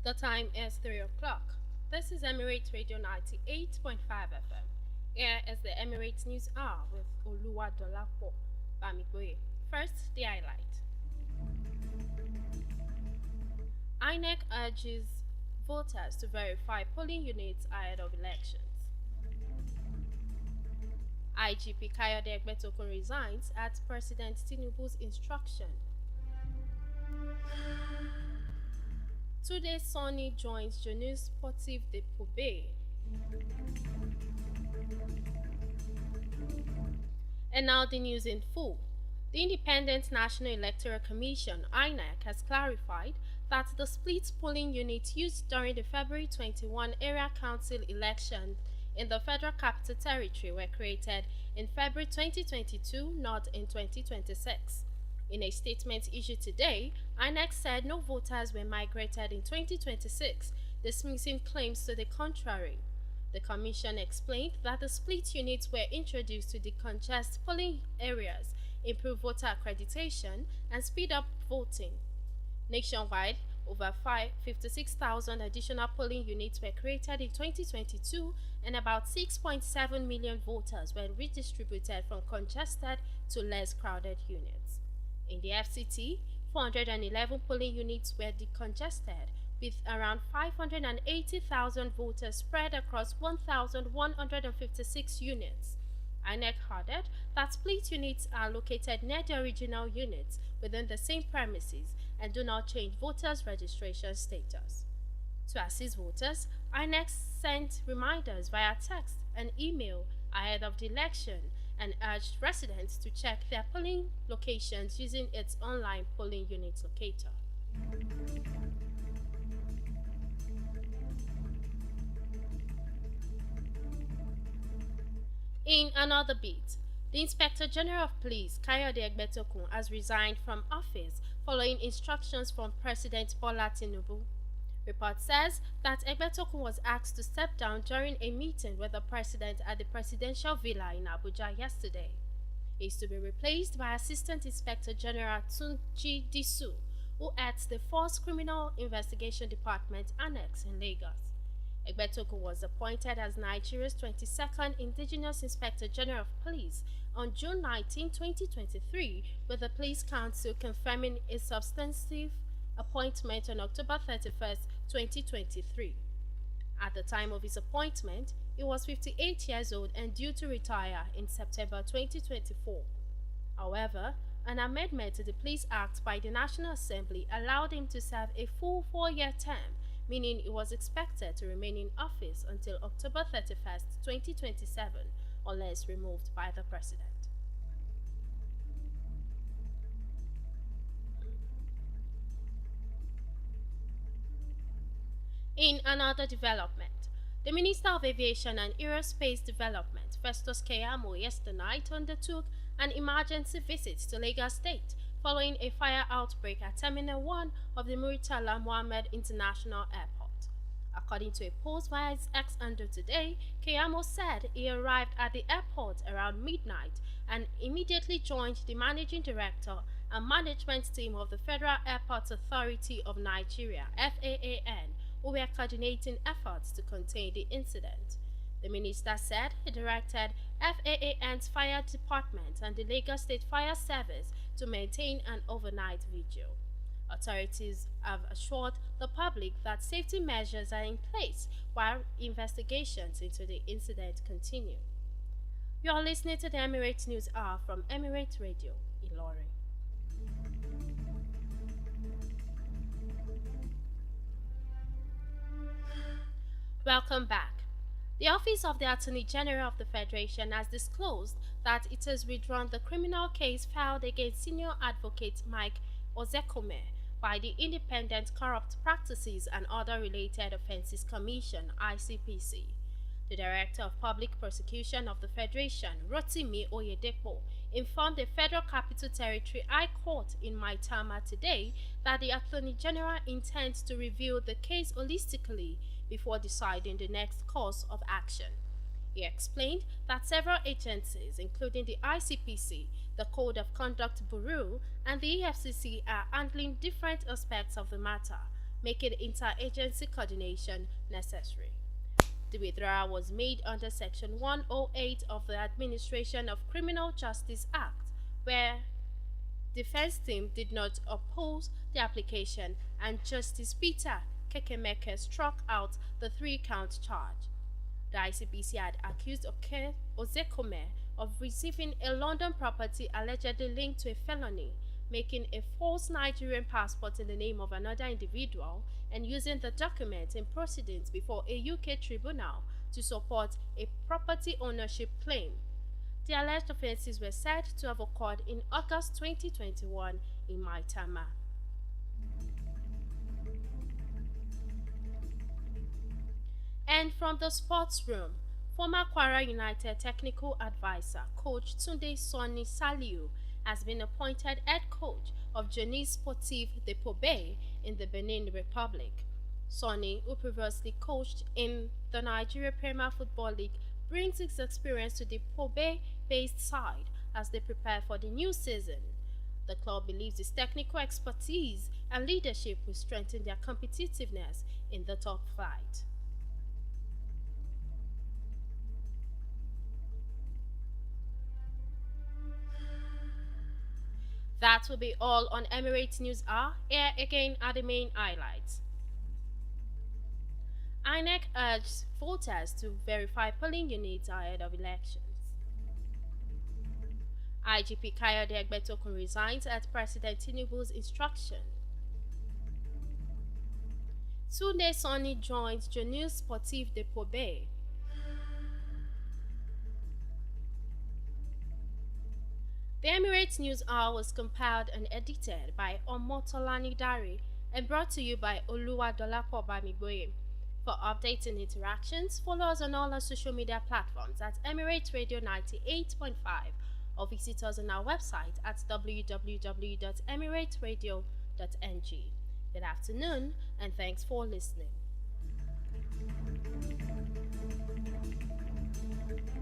The time is 3 o'clock. This is Emirate Radio 98.5 FM. Here is the Emirate News Hour with Oluwadolapo Bamigboye. First, the highlight. INEC urges voters to verify polling units ahead of elections. IGP Kayode Egbetokun resigns at President Tinubu's instruction. Today, Sonny joins Jeunesse Sportive de Poubé. And now the news in full. The Independent National Electoral Commission, INEC, has clarified that the split polling units used during the February 21 area council election in the Federal Capital Territory were created in February 2022, not in 2026. In a statement issued today, INEC said no voters were migrated in 2026, dismissing claims to the contrary. The Commission explained that the split units were introduced to decongest polling areas, improve voter accreditation, and speed up voting. Nationwide, over 56,000 additional polling units were created in 2022, and about 6.7 million voters were redistributed from congested to less crowded units. In the FCT, 411 polling units were decongested, with around 580,000 voters spread across 1,156 units. INEC added that split units are located near the original units within the same premises and do not change voters' registration status. To assist voters, INEC sent reminders via text and email ahead of the election and urged residents to check their polling locations using its online polling unit locator. In another beat, the Inspector General of Police, Kayode Egbetokun, has resigned from office following instructions from President Bola Tinubu. Report says that Egbetokun was asked to step down during a meeting with the president at the presidential villa in Abuja yesterday. He is to be replaced by Assistant Inspector General Tunji Disu, who heads the Force Criminal Investigation Department Annex in Lagos. Egbetokun was appointed as Nigeria's 22nd Indigenous Inspector General of Police on June 19, 2023, with the Police Council confirming a substantive appointment on October 31, 2023. At the time of his appointment, he was 58 years old and due to retire in September 2024. However, an amendment to the Police Act by the National Assembly allowed him to serve a full 4-year term, meaning he was expected to remain in office until October 31, 2027, unless removed by the President. In another development, the Minister of Aviation and Aerospace Development, Festus Keyamo, yesterday night undertook an emergency visit to Lagos State following a fire outbreak at Terminal 1 of the Murtala Mohammed International Airport. According to a post via his X handle today, Keyamo said he arrived at the airport around midnight and immediately joined the Managing Director and Management Team of the Federal Airports Authority of Nigeria, FAAN, who were coordinating efforts to contain the incident. The minister said he directed FAAN's fire department and the Lagos State Fire Service to maintain an overnight vigil. Authorities have assured the public that safety measures are in place while investigations into the incident continue. You are listening to the Emirate News Hour from Emirate Radio, Ilorin. Welcome back. The Office of the Attorney General of the Federation has disclosed that it has withdrawn the criminal case filed against Senior Advocate Mike Ozekome by the Independent Corrupt Practices and Other Related Offences Commission, ICPC. The Director of Public Prosecution of the Federation, Rotimi Oyedepo, informed the Federal Capital Territory High Court in Maitama today that the Attorney General intends to review the case holistically before deciding the next course of action. He explained that several agencies, including the ICPC, the Code of Conduct Bureau, and the EFCC are handling different aspects of the matter, making interagency coordination necessary. The withdrawal was made under Section 108 of the Administration of Criminal Justice Act, where defense team did not oppose the application and Justice Peter Kekemeke struck out the three-count charge. The ICPC had accused Ozekome of receiving a London property allegedly linked to a felony, making a false Nigerian passport in the name of another individual and using the document in proceedings before a UK tribunal to support a property ownership claim. The alleged offences were said to have occurred in August 2021 in Maitama. And from the sports room, former Kwara United technical advisor coach Tunde Soni Saliu has been appointed head coach of Jeunesse Sportive de Pobe in the Benin Republic. Soni, who previously coached in the Nigeria Premier Football League, brings his experience to the Pobe-based side as they prepare for the new season. The club believes his technical expertise and leadership will strengthen their competitiveness in the top flight. That will be all on Emirate News Hour. Here again are the main highlights. INEC urged voters to verify polling units ahead of elections. IGP Kayode Egbetokun resigns at President Tinubu's instruction. Tunde Soni joins Jeunesse Sportive de Pobe. The Emirates News Hour was compiled and edited by Omotolani Dari and brought to you by Oluwadolapo Bamigboye. For updates and interactions, follow us on all our social media platforms at Emirate Radio 98.5 or visit us on our website at www.emirateradio.ng. Good afternoon and thanks for listening.